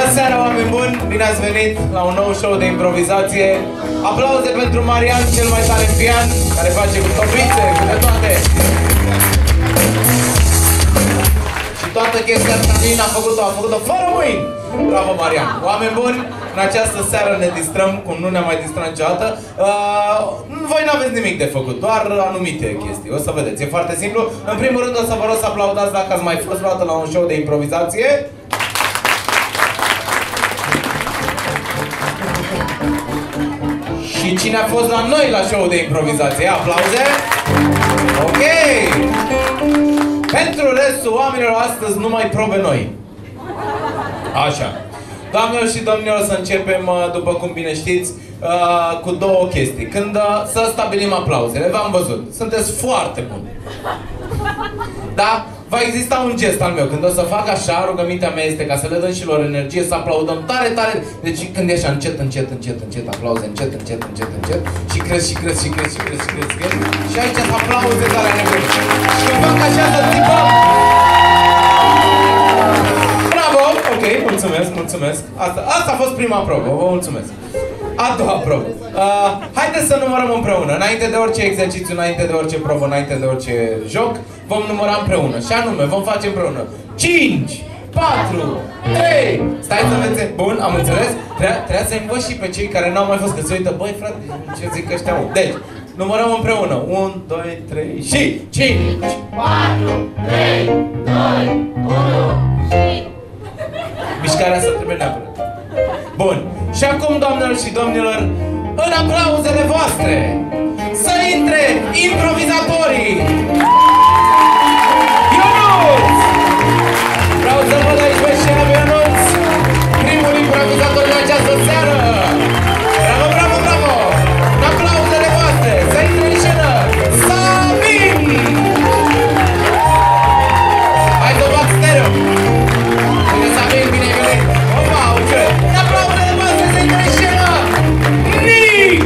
Bună seara, oameni buni! Bine ați venit la un nou show de improvizație. Aplauze pentru Marian, cel mai tare pian, care face cu topițe, cu de toate. Și toată chestia asta a făcut-o fără mâini. Bravo, Marian! Oameni buni, în această seară ne distrăm, cum nu ne-am mai distrat niciodată. Voi n-aveți nimic de făcut, doar anumite chestii. O să vedeți, e foarte simplu. În primul rând o să vă rog să aplaudați dacă ați mai fost vreodată la un show de improvizație. Și cine a fost la noi la show de improvizație? Aplauze! Ok! Pentru restul oamenilor, astăzi numai probe noi. Așa. Doamnelor și domnilor, să începem, după cum bine știți, cu două chestii. Când să stabilim aplauzele, v-am văzut. Sunteți foarte buni. Da? Va exista un gest al meu. Când o să fac așa, rugămintea mea este ca să le dăm și lor energie, să aplaudăm tare, tare. Deci când e așa, încet, încet, încet, încet, aplauze, încet, încet, încet, încet. Și crezi, și crezi, și crezi, și crezi, și crezi, și crezi. Și aici sunt aplauze de la nebunii. Și când fac așa, să țipăm. Bravo! Ok, mulțumesc, mulțumesc. Asta a fost prima probă, vă mulțumesc. A doua probă. Haideți să numărăm împreună. Înainte de orice exercițiu, înainte de orice probă, înainte de orice joc, vom număra împreună. Și anume, vom face împreună 5, 4, 3. Stai să vedeți. Bun, am înțeles. Trebuia să-i învăț și pe cei care n-au mai fost, că se uită, băi frate, ce zic ăștia, mă. Deci, numărăm împreună. 1, 2, 3 și 5, 4, 3, 2, 1 și... Mișcarea să trebuie neapărat. Bun. Și acum, doamnelor și domnilor, în aplauzele voastre, să intre improvizatorii! Ionuț! Vreau să văd aici pe scenă pe Ionuț, primul improvizator în această seară! Bravo, bravo, bravo! În aplauzele voastre, să intre în scenă Sabin! Hai să fac stereo! Bine, Sabin, bine venit! Opa, uite! În aplauzele voastre, să intre în scenă Nic!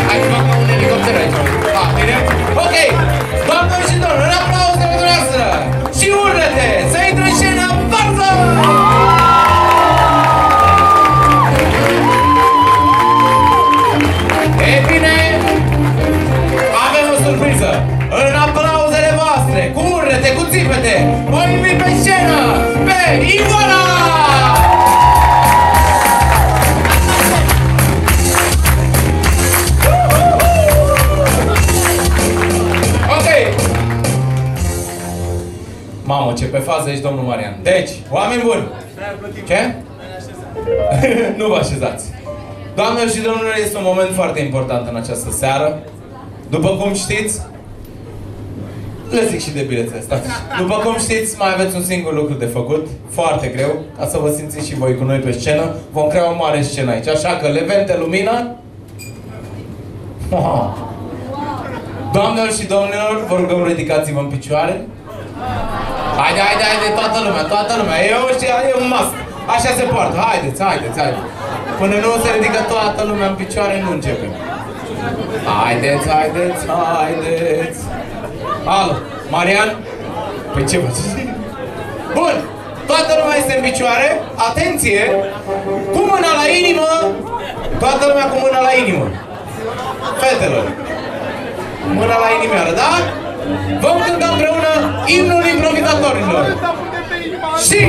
Hai să fac un elicopter aici. Bine? Ok! Doamnelor și domnilor, în aplauzele dumneavoastră și urlete, să intre în scenă Varză! E bine, avem o surpriză. În aplauzele voastre, cu urlete, cu țipete, o invit pe scenă pe Ivona! Ok! Mamă, ce pe fază ești, domnul Marian. Deci, oameni buni! Ce? Nu vă așezați. Doamnelor și domnilor, este un moment foarte important în această seară. După cum știți, le zic și de bilețe, stați. După cum știți, mai aveți un singur lucru de făcut, foarte greu, ca să vă simțiți și voi cu noi pe scenă. Vom crea o mare scenă aici, așa că levente lumină. Doamnelor și domnilor, vă rugăm, ridicați-vă în picioare. Haide, haide, haide, toată lumea, e un must. Așa se poartă, haideți, haideți, haideți. Până nu se ridică toată lumea în picioare, nu începem. Haideți, haideți, haideți. Alo, Marian? Păi ce faci? Bun, toată lumea este în picioare. Atenție! Cu mâna la inimă. Toată lumea cu mâna la inimă. Fetelor, mâna la inimioară, da? Vom cânta împreună imnul improvizatorilor. Și...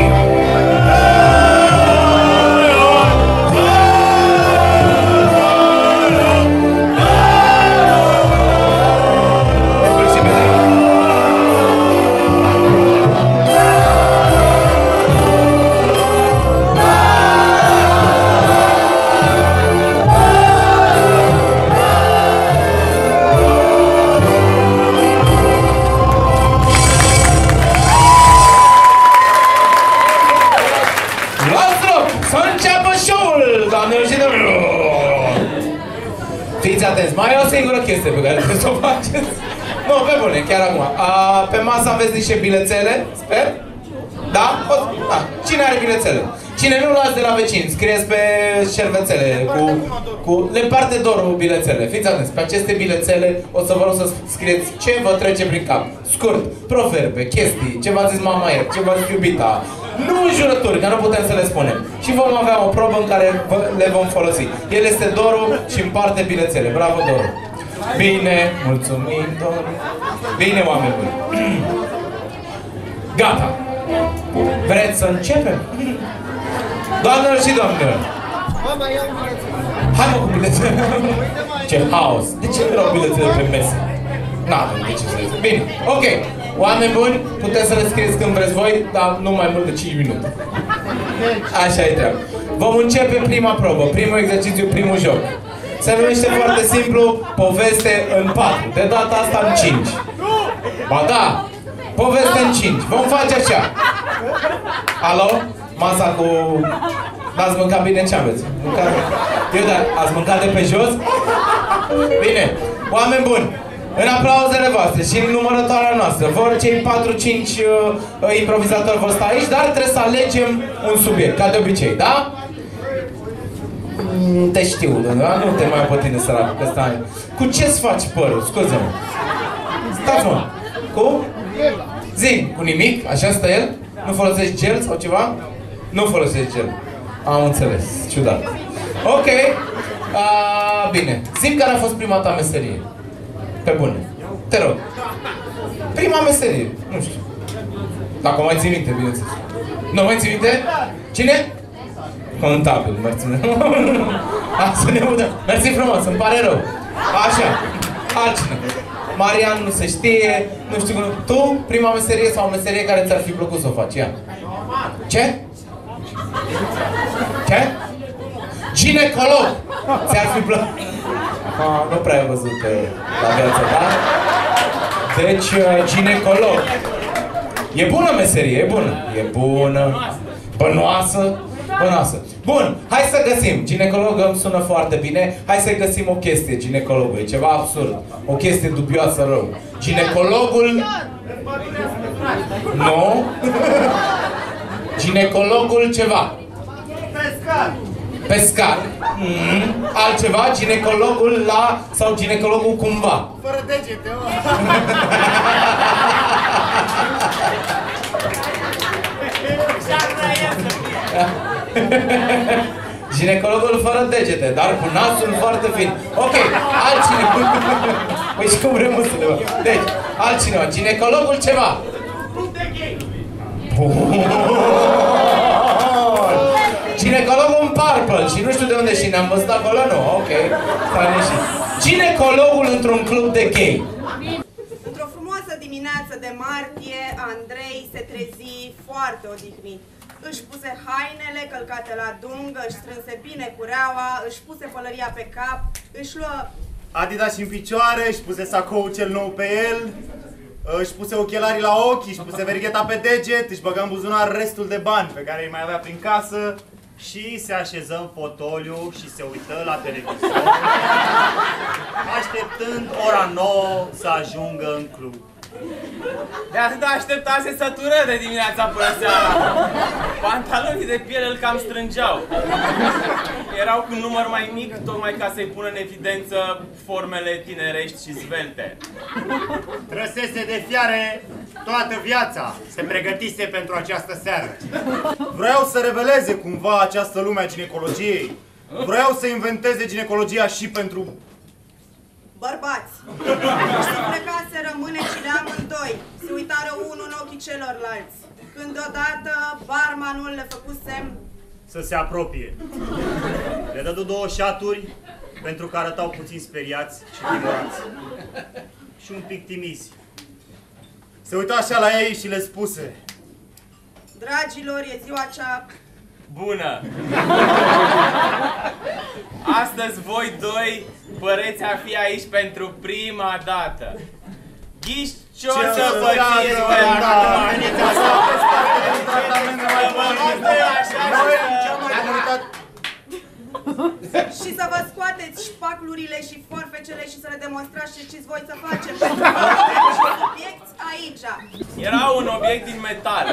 Fiți atenți, mai e o singură chestie pe care trebuie să o faceți. Nu, pe bune, chiar acum. Pe masă aveți niște bilețele, sper. Da? Da. Cine are bilețele? Cine nu luați de la vecini, scrieți pe șervețele le împarte Doru bilețele. Fiți atenți, pe aceste bilețele o să vă rog să scrieți ce vă trece prin cap. Scurt, proverbe, chestii, ce v-a zis mama ieri, ce v-a zis iubita. Nu jurături, că nu putem să le spunem. Și vom avea o probă în care le vom folosi. El este Doru și împarte bilețele. Bravo, Doru! Bine, mulțumim, Doru! Bine, oameni buni! Gata! Vreți să începem? Doamnelor și domnilor! Hai mă cu bilețele! Ce haos! De ce nu erau bilețele pe mese? N-avem de ce să zic. Bine, ok! Oameni buni, puteți să le scrieți când vreți voi, dar nu mai mult de 5 minute. Așa e treaba. Vom începe prima probă, primul exercițiu, primul joc. Se numește foarte simplu, poveste în 4. De data asta în 5. Ba da! Poveste în 5. Vom face așa. Alo? Masa cu... N-ați mâncat bine? Ce aveți? Eu, dar ați mâncat de pe jos? Bine. Oameni buni, în aplauzele voastre și în numărătoarea noastră, cei 4-5 improvizatori vor sta aici, dar trebuie să alegem un subiect, ca de obicei, da? Te știu, da? Nu te mai pot tine sărac, că stai. Cu ce-ți faci părul? Scuze-mă. Stați, mă. Cu? Zi, cu nimic? Așa stă el? Nu folosești gel sau ceva? Nu folosești gel. Am înțeles. Ciudat. Ok. Bine. Zi-mi care a fost prima ta meserie. Pe bune. Te rog. Prima meserie. Nu știu. Dacă o mai ții minte, bineînțeles. Nu mai ții minte? Cine? Contabil, mersi. Să ne udăm. Mersi frumos, îmi pare rău. Așa. Altcine. Marian nu se știe, nu știu cum. Tu, prima meserie sau o meserie care ți-ar fi plăcut să o faci? Ia. Ce? Ce? Ginecolog! Ți-ar fi plăcut? Nu prea ai văzut la viața, da? Deci, ginecolog. E bună meserie, e bună. E bună. Bănoasă. Bănoasă. Bun, hai să găsim. Ginecolog îmi sună foarte bine. Hai să găsim o chestie, ginecologul. E ceva absurd. O chestie dubioasă rău. Ginecologul... Nu? Ginecologul ceva. Pescar. Pescar. Altceva? Ginecologul la... sau ginecologul cumva. Fără degete, mă. Ginecologul fără degete, dar cu nasul foarte fin. Ok, altcineva. Păi și cum vrem să le văd. Deci, altcineva. Ginecologul ceva. Ginecologul în purple. Și nu știu de unde și ne-am văzut acolo, nu? Ok, s-a ieșit. Ginecologul într-un club de gay. Într-o frumoasă dimineață de martie, Andrei se trezi foarte odihnit. Își puse hainele călcate la dungă, își strânse bine cureaua, își puse pălăria pe cap, își luă... Adidas în picioare, își puse sacoul cel nou pe el, își puse ochelarii la ochi, își puse vergheta pe deget, își băga în buzunar restul de bani pe care îi mai avea prin casă și se așeză în fotoliu și se uită la televizor, așteptând ora 9 să ajungă în club. De atât aștepta se sătură de dimineața până seara. Pantalonii de piele îl cam strângeau. Erau cu un număr mai mic, tocmai ca să-i pună în evidență formele tinerești și zvelte. Trăsese de fiare toată viața, se pregătise pentru această seară. Vreau să reveleze cumva această lume a ginecologiei. Vreau să inventeze ginecologia și pentru... bărbați. Și plecaseră mânecile amândoi, se uitară unul în ochii celorlalți. Când deodată barmanul le făcu semn să se apropie. Le dădu 2 șaturi, pentru că arătau puțin speriați și timorați. Și un pic timizi. Se uită așa la ei și le spuse: dragilor, e ziua cea... bună! Astăzi voi doi păreți a fi aici pentru prima dată. Ghiși ce-o să faceți voi acum? Și să vă scoateți șpaclurile și forfecele și să le demonstrați ce știți voi să facem pentru că aveți subiecti aici. Era un obiect din metal.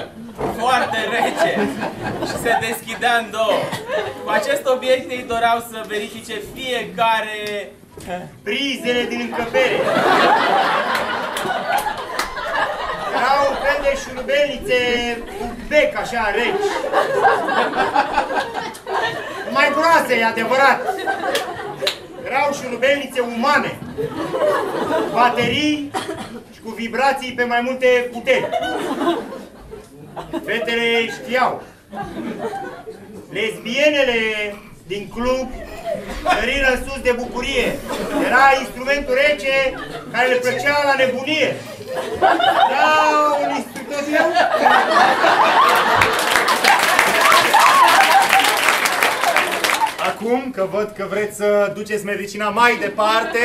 foarte rece și se deschidea în două. Cu acest obiect ei doreau să verifice fiecare prizele din încăpere. Erau un fel de șurubelnițe cu bec așa reci. Mai groase, e adevărat. Erau șurubelnițe umane, baterii și cu vibrații pe mai multe puteri. Fetele știau. Lesbienele din club săriră în sus de bucurie. Era instrumentul rece care le plăcea la nebunie. Era un instructor meu. Acum că văd că vreți să duceți medicina mai departe,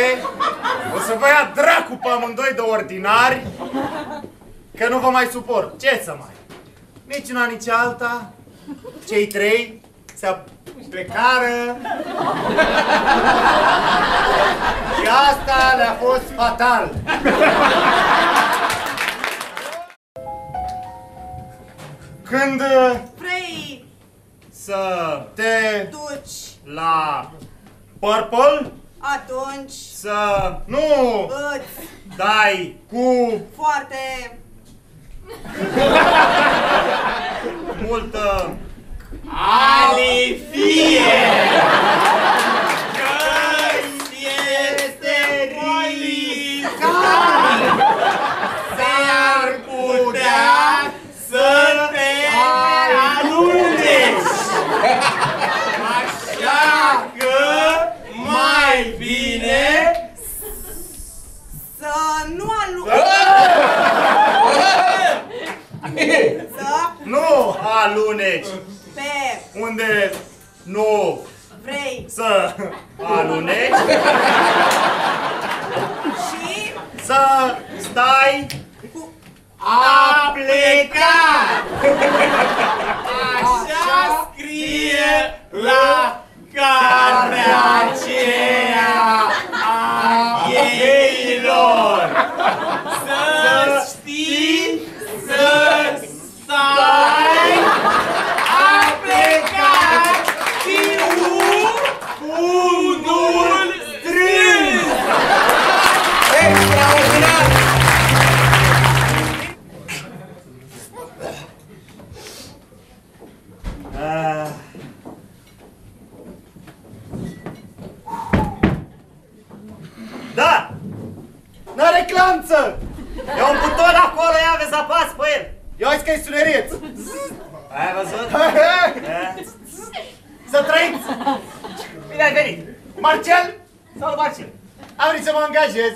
o să vă ia dracu pe amândoi de ordinari, că nu vă mai suport. Ce să mai? Nici una, nici alta. Cei trei se plecară și asta le-a fost fatal. Când Vrei să te duci, la Purple, atunci să nu îți dai cu foarte multă alifie! s-ar putea să te aluneci! Așa că mai bine să nu să nu aluneci pe unde nu vrei să aluneci și să stai cu a pleca. așa scrie la cartea aceea a ieilor. Să știi, să stai a plecat și undul strâns. Extraordinar! Da! N-are clanță! E un buton acolo, ia vezi, apas pe el! Eu ai zis că e sunerit! Ai văzut? Să trăiți! Bine ai venit! Marcel sau Marcel? Am venit să mă angajez!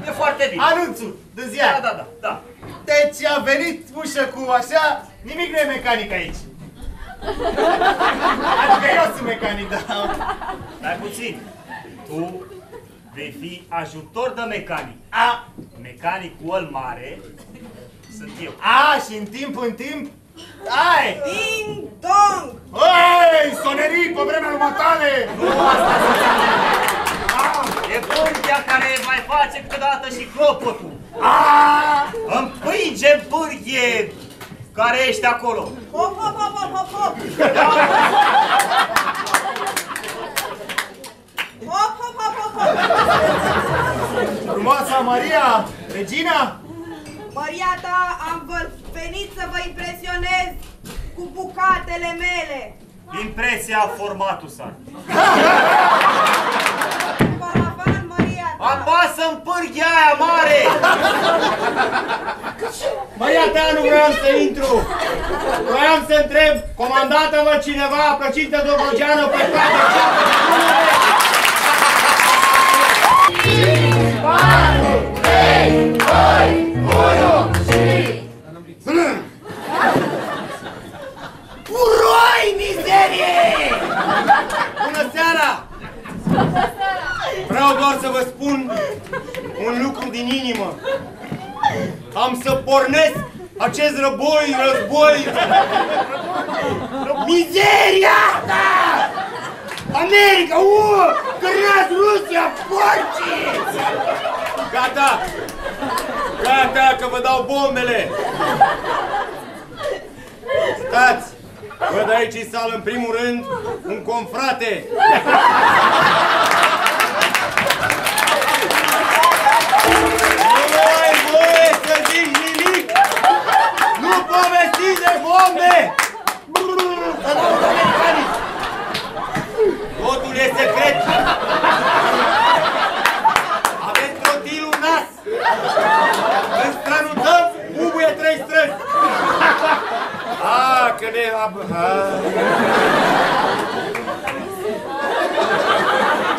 E foarte bine! Anunțul de ziar! Da. Deci a venit ușă cu așa, nimic nu e mecanic aici! Adică eu sunt mecanic, da. Stai puțin. Tu vei fi ajutor de mecanic. Mecanicul ăl mare sunt eu. Și în timp, ai! ding dong. Ei, sonerii pe vremea lui Matale! Nu, asta e pârghia care mai face câteodată și clopotul. Împinge în pârghie care ești acolo. Hop, hop, hop, hop, hop, hop. Hop, hop, hop, hop, hop. Frumoasa Maria, Regina? Maria ta, am venit să vă impresionez cu bucatele mele. Impresia formatul sa. Paravan, Maria ta. Apasă în pârghia aia mare! Maria ta, nu vreau să intru! Vreau să întreb, comandată-mă cineva, plăcintă Dobrogeană pe toate ceapă! 4, 3, 2, 1 și... Uroi, mizerie! Bună seara! Vreau doar să vă spun un lucru din inimă. Am să pornesc acest război! Mizeria ta! America, cârnați Rusia, porci! Gata, că vă dau bombele! Stați! Văd aici în sală, în primul rând, un confrate! Nu ai voie să zici nimic! Nu povestiți de bombe! Să dau de mecanic! Totul e secret! Aveți trotilul nas! Când strănutăm, bubuie 3 străzi! Că ne...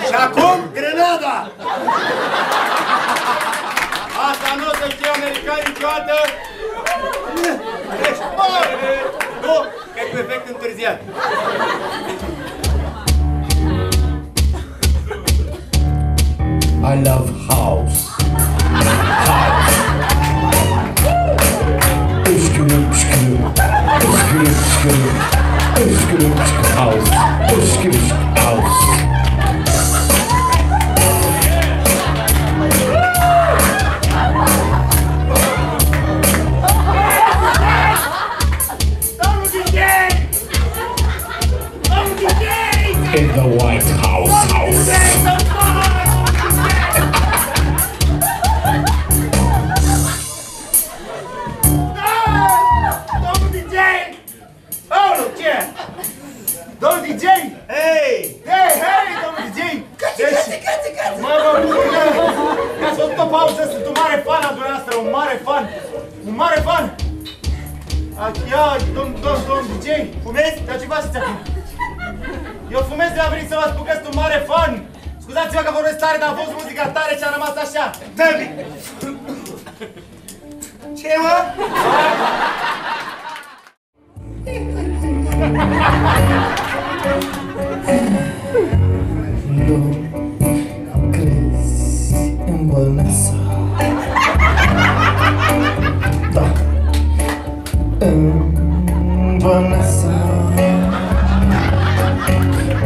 Și acum, grenada! Asta nu o să știe americani niciodată! Deci, mare! Nu, că e cu efect întârziat! I love house. House. House. House. In the White House. Domnul DJ! Hei! Hei, domnul DJ! Căți! Mă bucur că mi-ați făcut o pauză, sunt un mare fan al dumneavoastră, un mare fan! Un mare fan! Ia, domnul DJ, fumezi? Dar ce faceți acum? Eu fumez, de-a venit să vă spun că sunt un mare fan! Scuzați-mă că vorbesc tare, dar a fost muzica tare și a rămas așa! Dă-mi! Ce, mă? Nu crezi în Băneasa? Da, în Băneasa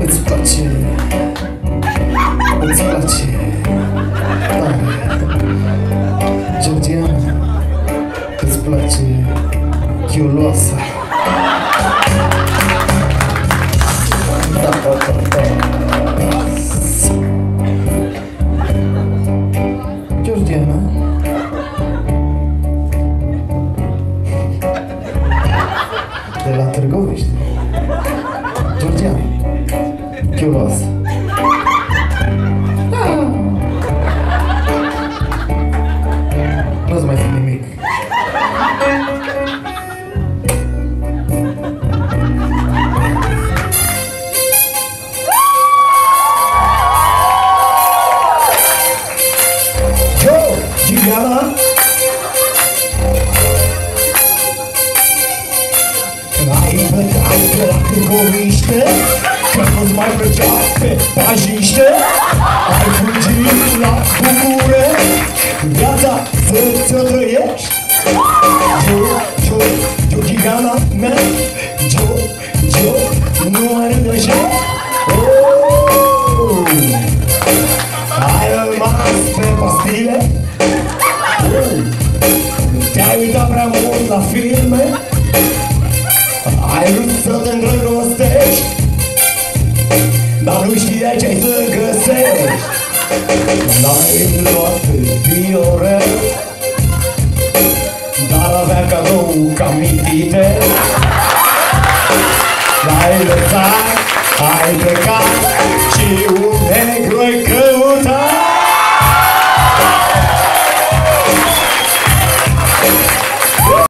îți place tare. Georgiana, îți place chiuloasa. Georgiana, de la Târgoviște. Georgiana, chiuloasă. Nu-ți mai zic nimic. Giuliana, ai plecat la Târgoviște, că nu-ți mai plăcea pe pajiște. Ai fugit la București, viața să ți-o trăiești. Giuliana mea, nu mai râdește. Ai rămas pe pastile, te-ai uitat prea mult la filme, ai vrut să te îndrăgostești, dar nu știai ce-ai să găsești. L-ai luat pe Viorel, dar avea cadou ca mitite. L-ai lăsat, ai plecat și